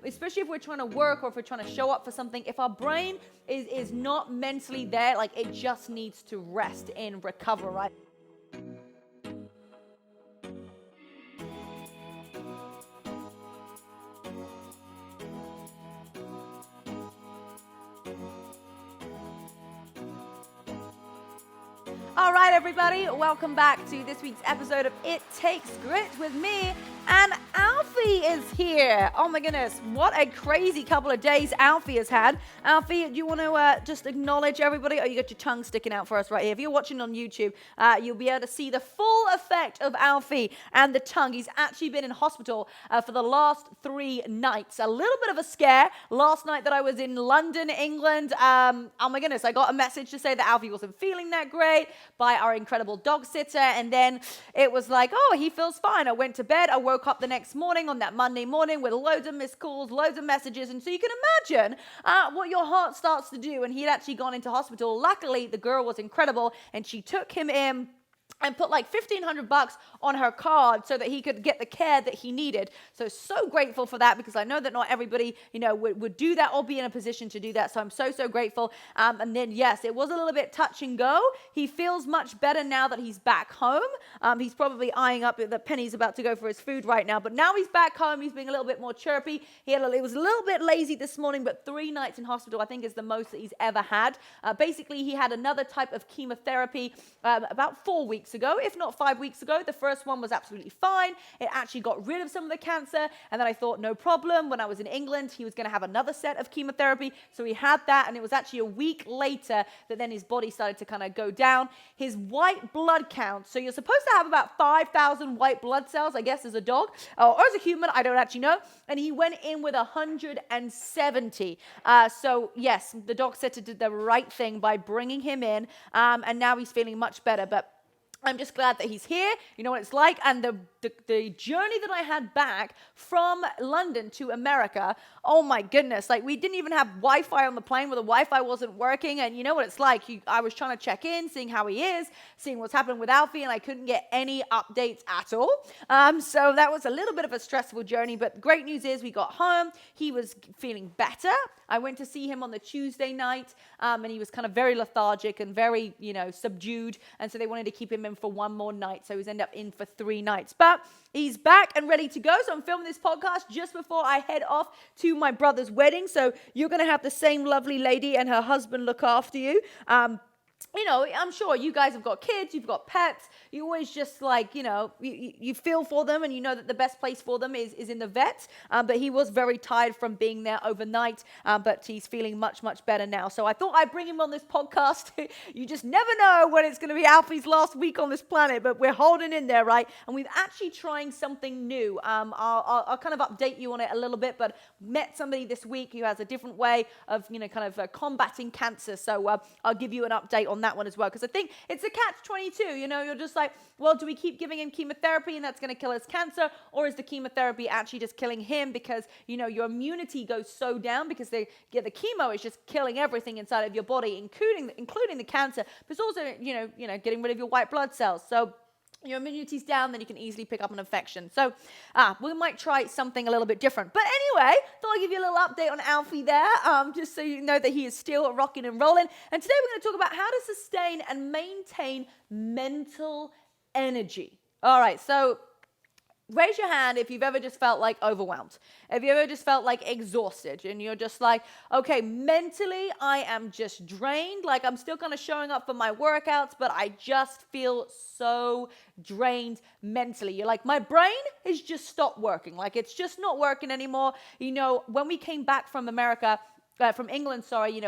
especially if we're trying to work or if we're trying to show up for something, if our brain is not mentally there, like it just needs to rest and recover, right? All right, everybody, welcome back to this week's episode of It Takes Grit with me, and Alfie is here. Oh my goodness, what a crazy couple of days Alfie has had. Alfie, do you want to just acknowledge everybody? Oh, you got your tongue sticking out for us right here. If you're watching on YouTube, you'll be able to see the full effect of Alfie and the tongue. He's actually been in hospital for the last 3 nights. A little bit of a scare. Last night that I was in London, England, oh my goodness, I got a message to say that Alfie wasn't feeling that great by our incredible dog sitter, and then it was like, oh, he feels fine. I went to bed. I woke up the next morning on that Monday morning with loads of missed calls, loads of messages, and so you can imagine what your heart starts to do. And he had actually gone into hospital. Luckily, the girl was incredible, and she took him in and put like $1,500 on her card so that he could get the care that he needed. So grateful for that, because I know that not everybody, would do that or be in a position to do that. So I'm so grateful. And then, yes, it was a little bit touch and go. He feels much better now that he's back home. He's probably eyeing up that Penny's about to go for his food right now. But now he's back home. He's being a little bit more chirpy. He was a little bit lazy this morning, but 3 nights in hospital, I think, is the most that he's ever had. Basically, he had another type of chemotherapy about 4 weeks ago, if not 5 weeks ago. The first one was absolutely fine. It actually got rid of some of the cancer. And then I thought, no problem. When I was in England, he was going to have another set of chemotherapy. So he had that. And it was actually a week later that then his body started to kind of go down. His white blood count. So you're supposed to have about 5,000 white blood cells, I guess, as a dog or as a human. I don't actually know. And he went in with 170. So yes, the doctor did the right thing by bringing him in. And now he's feeling much better. But I'm just glad that he's here. You know what it's like. And the journey that I had back from London to America, oh my goodness, like we didn't even have Wi-Fi on the plane, where the Wi-Fi wasn't working. And you know what it's like. I was trying to check in, seeing how he is, seeing what's happened with Alfie, and I couldn't get any updates at all. So that was a little bit of a stressful journey, but great news is we got home. He was feeling better. I went to see him on the Tuesday night, and he was kind of very lethargic and very, subdued. And so they wanted to keep him in for 1 more night. So he's ended up in for 3 nights. But he's back and ready to go. So I'm filming this podcast just before I head off to my brother's wedding. So you're going to have the same lovely lady and her husband look after you. I'm sure you guys have got kids, you've got pets. You always just you feel for them, and you know that the best place for them is in the vet. But he was very tired from being there overnight, but he's feeling much better now. So I thought I'd bring him on this podcast. You just never know when it's going to be Alfie's last week on this planet, but we're holding in there, right? And we've actually trying something new. I'll kind of update you on it a little bit, but met somebody this week who has a different way of, combating cancer. So I'll give you an update on that one as well, because I think it's a catch-22. You're just like, well, do we keep giving him chemotherapy and that's going to kill his cancer, or is the chemotherapy actually just killing him because your immunity goes so down because the chemo is just killing everything inside of your body, including the cancer, but it's also getting rid of your white blood cells. So your immunity's down, then you can easily pick up an infection. So we might try something a little bit different. But anyway, thought I'd give you a little update on Alfie there, just so you know that he is still rocking and rolling. And today we're going to talk about how to sustain and maintain mental energy. All right, so raise your hand if you've ever just felt like overwhelmed. If you ever just felt like exhausted and you're just like, okay, mentally I am just drained. Like I'm still kind of showing up for my workouts, but I just feel so drained mentally. You're like, my brain has just stopped working. Like it's just not working anymore. When we came back from England,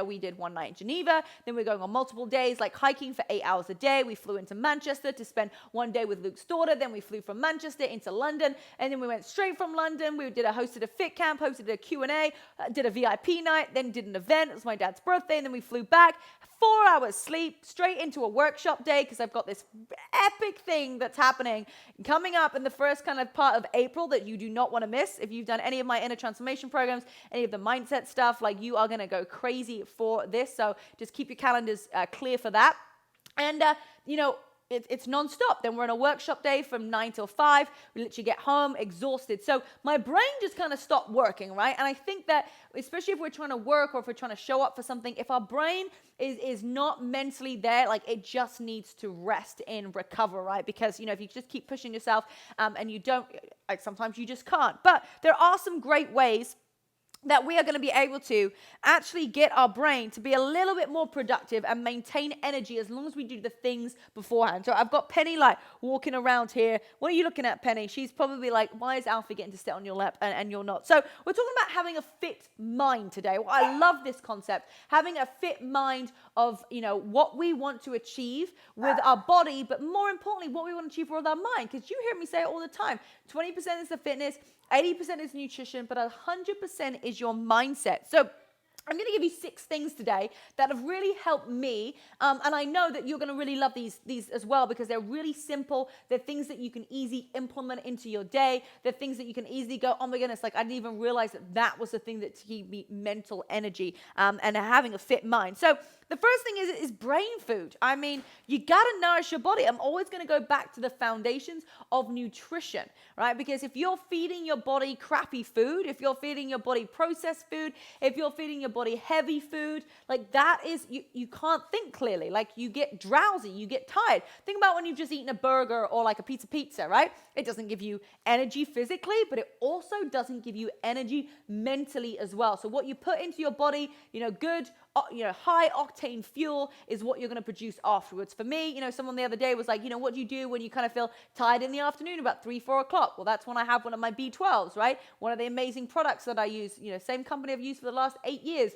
we did 1 night in Geneva. Then we're going on multiple days, like hiking for 8 hours a day. We flew into Manchester to spend 1 day with Luke's daughter. Then we flew from Manchester into London. And then we went straight from London. We hosted a fit camp, hosted a Q&A, did a VIP night, then did an event. It was my dad's birthday. And then we flew back. 4 hours sleep, straight into a workshop day, because I've got this epic thing that's happening coming up in the first kind of part of April that you do not want to miss. If you've done any of my inner transformation programs, any of the mindset stuff, like you are going to go crazy for this. So just keep your calendars clear for that. And, it's nonstop. Then we're on a workshop day from 9 till 5. We literally get home exhausted. So my brain just kind of stopped working, right? And I think that especially if we're trying to work or if we're trying to show up for something, if our brain is not mentally there, like it just needs to rest and recover, right? Because, if you just keep pushing yourself and you don't, like sometimes you just can't. But there are some great ways that we are going to be able to actually get our brain to be a little bit more productive and maintain energy as long as we do the things beforehand. So I've got Penny like walking around here. What are you looking at, Penny? She's probably like, why is Alfie getting to sit on your lap and you're not? So we're talking about having a fit mind today. Well, I love this concept, having a fit mind of, what we want to achieve with our body, but more importantly, what we want to achieve with our mind. Because you hear me say it all the time, 20% is the fitness, 80% is nutrition, but 100% is your mindset. So I'm going to give you 6 things today that have really helped me, and I know that you're going to really love these as well because they're really simple. They're things that you can easily implement into your day. They're things that you can easily go, oh my goodness, like I didn't even realize that was the thing that gave me mental energy and having a fit mind. So the first thing is brain food. I mean, you got to nourish your body. I'm always going to go back to the foundations of nutrition, right? Because if you're feeding your body crappy food, if you're feeding your body processed food, if you're feeding your body heavy food, like that is, you can't think clearly. Like you get drowsy, you get tired. Think about when you've just eaten a burger or like a piece of pizza, right? It doesn't give you energy physically, but it also doesn't give you energy mentally as well. So what you put into your body, good, high octane fuel is what you're going to produce afterwards. For me, someone the other day was like, what do you do when you kind of feel tired in the afternoon about 3-4 o'clock? Well, that's when I have one of my B12s, right? One of the amazing products that I use, same company I've used for the last 8 years.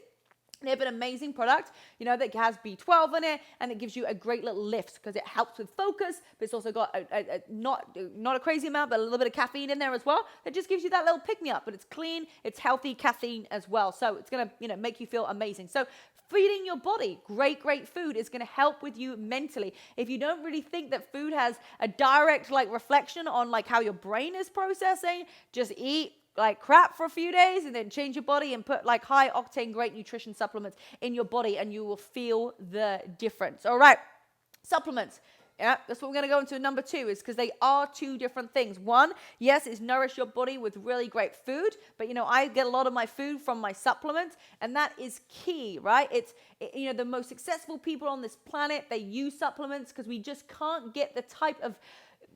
They have an amazing product, that has B12 in it, and it gives you a great little lift because it helps with focus, but it's also got not a crazy amount, but a little bit of caffeine in there as well. That just gives you that little pick-me-up, but it's clean, it's healthy caffeine as well. So it's going to, make you feel amazing. So feeding your body great food is going to help with you mentally. If you don't really think that food has a direct reflection on how your brain is processing, just eat like crap for a few days and then change your body and put high octane great nutrition supplements in your body and you will feel the difference. All right, supplements. Yeah, that's what we're going to go into number 2 is because they are 2 different things. One, yes, is nourish your body with really great food, but I get a lot of my food from my supplements and that is key, right? The most successful people on this planet, they use supplements because we just can't get the type of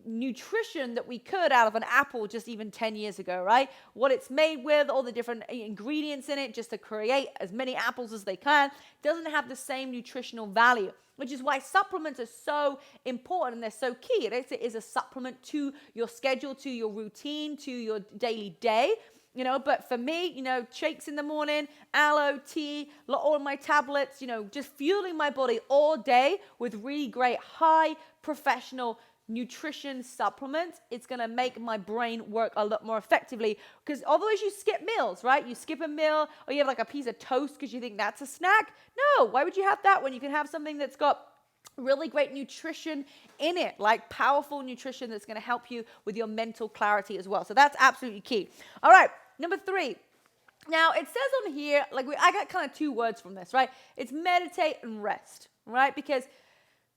nutrition that we could out of an apple just even 10 years ago, right? What it's made with, all the different ingredients in it just to create as many apples as they can, doesn't have the same nutritional value, which is why supplements are so important and they're so key. It is a supplement to your schedule, to your routine, to your daily day. But for me, shakes in the morning, aloe, tea, all of my tablets, just fueling my body all day with really great high professional nutrition supplements, it's going to make my brain work a lot more effectively because otherwise you skip meals, right? You skip a meal or you have a piece of toast because you think that's a snack. No, why would you have that when you can have something that's got really great nutrition in it, like powerful nutrition that's going to help you with your mental clarity as well. So that's absolutely key. All right, number 3. Now it says on here, I got kind of 2 words from this, right? It's meditate and rest, right? Because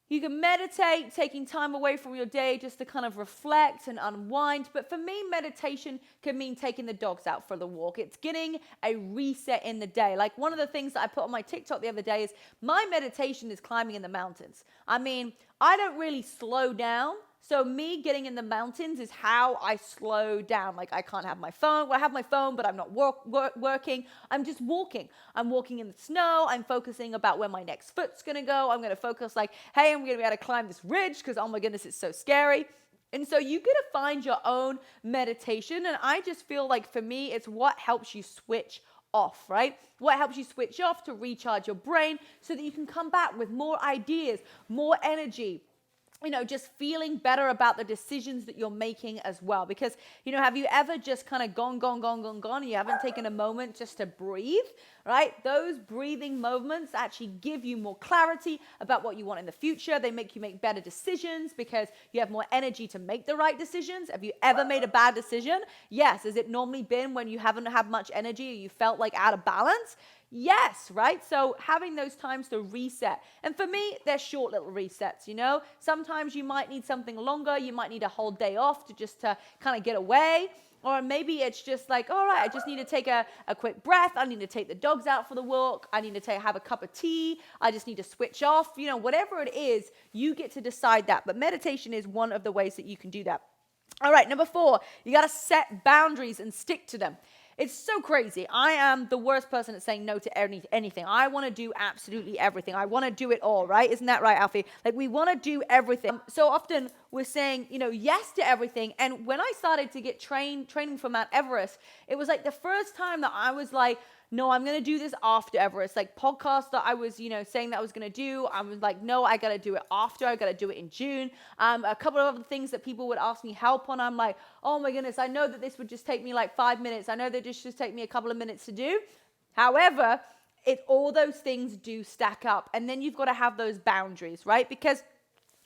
you can meditate, taking time away from your day just to kind of reflect and unwind. But for me, meditation can mean taking the dogs out for the walk. It's getting a reset in the day. Like one of the things that I put on my TikTok the other day is my meditation is climbing in the mountains. I mean, I don't really slow down. So me getting in the mountains is how I slow down. I can't have my phone. Well, I have my phone, but I'm not working. I'm just walking. I'm walking in the snow. I'm focusing about where my next foot's going to go. I'm going to focus hey, I'm going to be able to climb this ridge because, oh my goodness, it's so scary. And so you get to find your own meditation. And I just feel for me, it's what helps you switch off, right? What helps you switch off to recharge your brain so that you can come back with more ideas, more energy, just feeling better about the decisions that you're making as well. Because, have you ever just kind of gone, and you haven't taken a moment just to breathe, right? Those breathing moments actually give you more clarity about what you want in the future. They make you make better decisions because you have more energy to make the right decisions. Have you ever made a bad decision? Yes. Has it normally been when you haven't had much energy or you felt out of balance? Yes, right? So having those times to reset. And for me, they're short little resets, you know? Sometimes you might need something longer. You might need a whole day off to kind of get away. Or maybe it's just like, all right, I just need to take a quick breath. I need to take the dogs out for the walk. I need to have a cup of tea. I just need to switch off. You know, whatever it is, you get to decide that. But meditation is one of the ways that you can do that. All right, number 4, you got to set boundaries and stick to them. It's so crazy. I am the worst person at saying no to anything. I want to do absolutely everything. I want to do it all, right? Isn't that right, Alfie? Like, we want to do everything. So often we're saying, yes to everything. And when I started to get training for Mount Everest, it was like the first time that I was like, no, I'm going to do this after Everest. Like podcasts that I was, saying that I was going to do, I was like, no, I got to do it after. I got to do it in June. A couple of other things that people would ask me help on. I'm like, oh my goodness, I know that this would just take me like 5 minutes. I know that this just take me a couple of minutes to do. However, all those things do stack up. And then you've got to have those boundaries, right? Because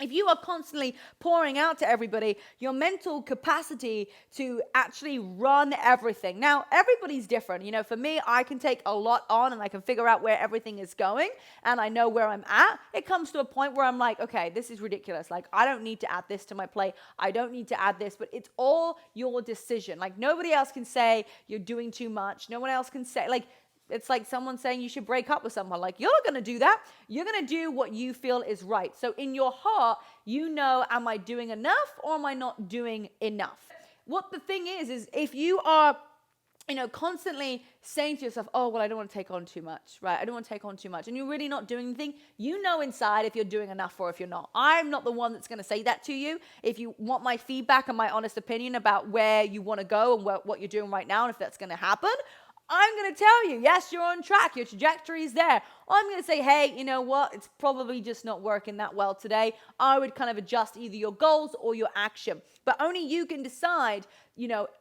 if you are constantly pouring out to everybody, your mental capacity to actually run everything. Now, everybody's different. For me, I can take a lot on and I can figure out where everything is going and I know where I'm at. It comes to a point where I'm like, okay, this is ridiculous. Like, I don't need to add this to my plate. I don't need to add this, but it's all your decision. Like, nobody else can say you're doing too much. No one else can say, like, it's like someone saying you should break up with someone. Like, you're not going to do that. You're going to do what you feel is right. So in your heart, am I doing enough or am I not doing enough? What the thing is if you are, constantly saying to yourself, oh, well, I don't want to take on too much, right? I don't want to take on too much. And you're really not doing anything. Inside if you're doing enough or if you're not. I'm not the one that's going to say that to you. If you want my feedback and my honest opinion about where you want to go and what you're doing right now and if that's going to happen, I'm going to tell you, yes, you're on track. Your trajectory is there. I'm going to say, hey, you know what? It's probably just not working that well today. I would kind of adjust either your goals or your action. But only you can decide,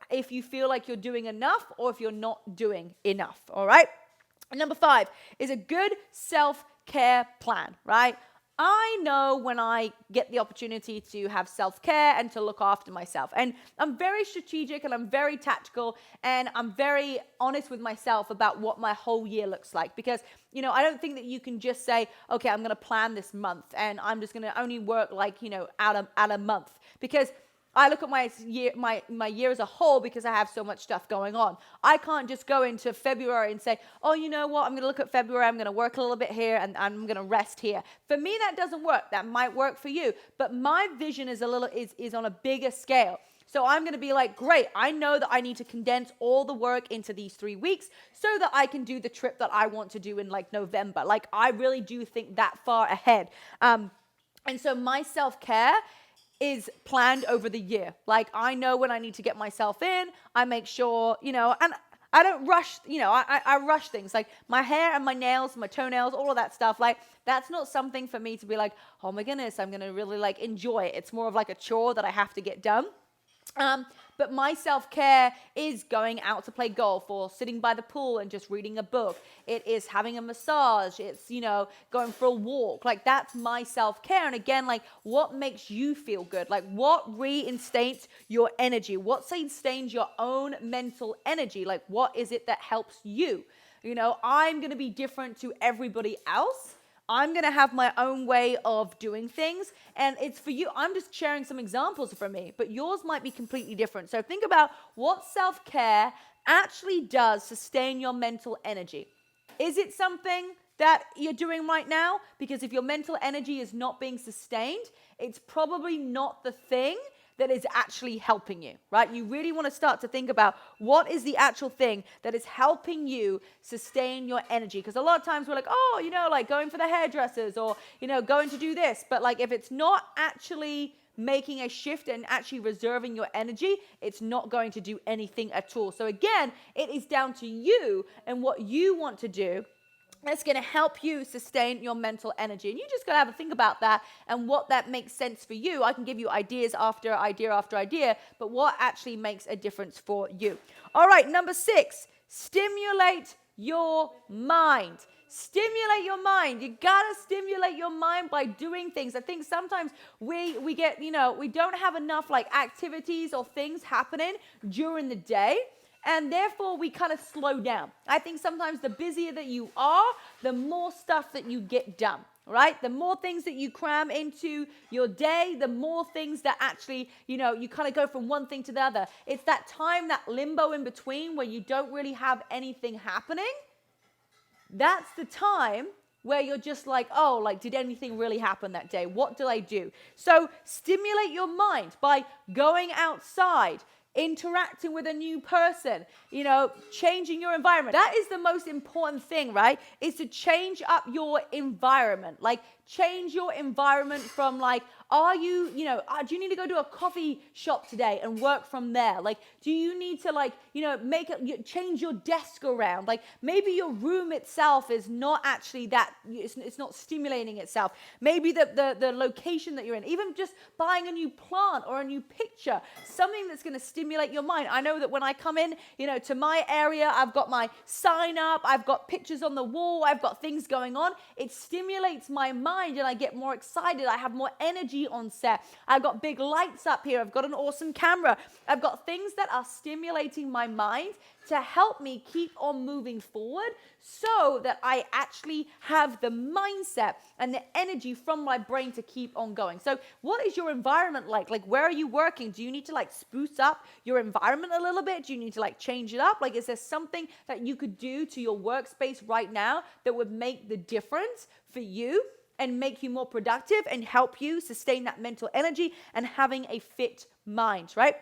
if you feel like you're doing enough or if you're not doing enough. All right. And number 5 is a good self-care plan, right? I know when I get the opportunity to have self-care and to look after myself. And I'm very strategic and I'm very tactical and I'm very honest with myself about what my whole year looks like. Because, I don't think that you can just say, okay, I'm going to plan this month and I'm just going to only work out a month. Because I look at my year as a whole because I have so much stuff going on. I can't just go into February and say, oh, you know what? I'm going to look at February. I'm going to work a little bit here and I'm going to rest here. For me, that doesn't work. That might work for you. But my vision is on a bigger scale. So I'm going to be like, great, I know that I need to condense all the work into these 3 weeks so that I can do the trip that I want to do in November. I really do think that far ahead. And so my self-care is planned over the year. I know when I need to get myself in, I make sure, and I don't rush, I rush things like my hair and my nails, my toenails, all of that stuff. That's not something for me to be like, oh my goodness, I'm going to really enjoy it. It's more of a chore that I have to get done. But my self-care is going out to play golf or sitting by the pool and just reading a book. It is having a massage. It's, going for a walk. That's my self-care. And again, what makes you feel good? What reinstates your energy? What sustains your own mental energy? What is it that helps you? I'm going to be different to everybody else. I'm going to have my own way of doing things. And it's for you. I'm just sharing some examples from me, but yours might be completely different. So think about what self-care actually does sustain your mental energy. Is it something that you're doing right now? Because if your mental energy is not being sustained, it's probably not the thing that is actually helping you, right? You really want to start to think about what is the actual thing that is helping you sustain your energy. Because a lot of times we're like, oh, going for the hairdressers or, going to do this. But if it's not actually making a shift and actually reserving your energy, it's not going to do anything at all. So again, it is down to you and what you want to do that's going to help you sustain your mental energy. And you just got to have a think about that and what that makes sense for you. I can give you ideas after idea after idea, but what actually makes a difference for you. All right, number 6, stimulate your mind. Stimulate your mind. You got to stimulate your mind by doing things. I think sometimes we get, we don't have enough activities or things happening during the day. And therefore, we kind of slow down. I think sometimes the busier that you are, the more stuff that you get done, right? The more things that you cram into your day, the more things that actually, you kind of go from one thing to the other. It's that time, that limbo in between where you don't really have anything happening. That's the time where you're just like, oh, like, did anything really happen that day? What did I do? So stimulate your mind by going outside, interacting with a new person, changing your environment. That is the most important thing, right? Is to change up your environment. Like, change your environment from like, do you need to go to a coffee shop today and work from there? Like, do you need to change your desk around? Like, maybe your room itself is not actually it's not stimulating itself. Maybe the location that you're in, even just buying a new plant or a new picture, something that's going to stimulate your mind. I know that when I come in, to my area, I've got my sign up, I've got pictures on the wall, I've got things going on. It stimulates my mind and I get more excited. I have more energy on set. I've got big lights up here. I've got an awesome camera. I've got things that are stimulating my mind to help me keep on moving forward so that I actually have the mindset and the energy from my brain to keep on going. So what is your environment like? Like, where are you working? Do you need to spruce up your environment a little bit? Do you need to change it up? Like, is there something that you could do to your workspace right now that would make the difference for you and make you more productive and help you sustain that mental energy and having a fit mind, right?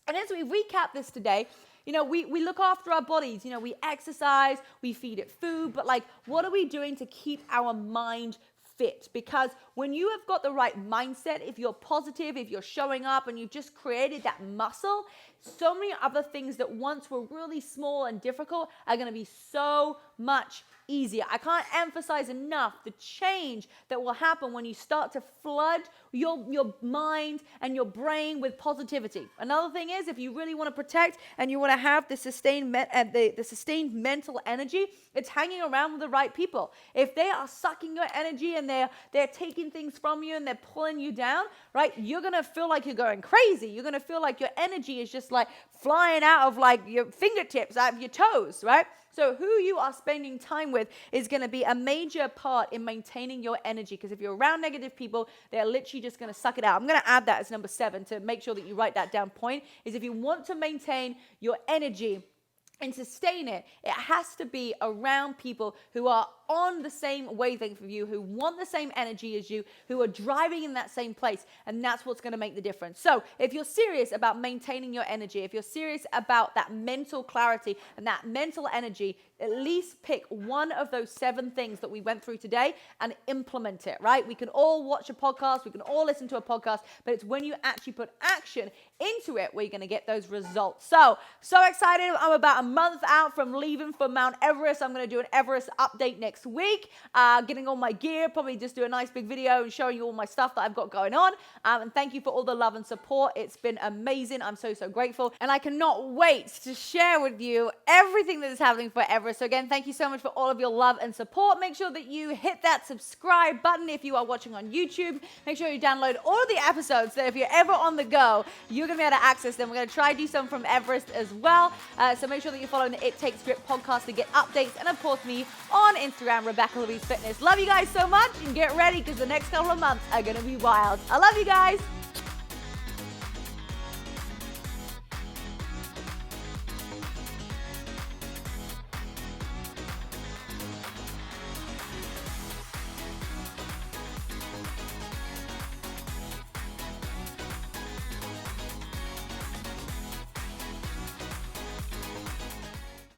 And as we recap this today, we look after our bodies, we exercise, we feed it food, but what are we doing to keep our mind fit? Because when you have got the right mindset, if you're positive, if you're showing up and you've just created that muscle, so many other things that once were really small and difficult are going to be so much easier. I can't emphasize enough the change that will happen when you start to flood your mind and your brain with positivity. Another thing is, if you really want to protect and you want to have the sustained mental energy, it's hanging around with the right people. If they are sucking your energy and they're taking things from you and they're pulling you down, right? You're going to feel like you're going crazy. You're going to feel like your energy is just flying out of your fingertips, out of your toes, right? So who you are spending time with is going to be a major part in maintaining your energy, because if you're around negative people, they're literally just going to suck it out. I'm going to add that as number 7 to make sure that you write that down. Point is, if you want to maintain your energy and sustain it, it has to be around people who are on the same wavelength of you, who want the same energy as you, who are driving in that same place. And that's what's going to make the difference. So if you're serious about maintaining your energy, if you're serious about that mental clarity and that mental energy, at least pick one of those 7 things that we went through today and implement it, right? We can all watch a podcast, we can all listen to a podcast, but it's when you actually put action into it where you're going to get those results. So excited. I'm about a month out from leaving for Mount Everest. I'm going to do an Everest update next week, getting all my gear, probably just do a nice big video and showing you all my stuff that I've got going on. And thank you for all the love and support. It's been amazing. I'm so grateful. And I cannot wait to share with you everything that is happening for Everest. So again, thank you so much for all of your love and support. Make sure that you hit that subscribe button if you are watching on YouTube. Make sure you download all of the episodes so if you're ever on the go, you're going to be able to access them. We're going to try to do some from Everest as well. So make sure that you're following the It Takes Grit podcast to get updates. And of course, me on Instagram, Rebecca Louise Fitness. Love you guys so much, and get ready because the next couple of months are going to be wild. I love you guys.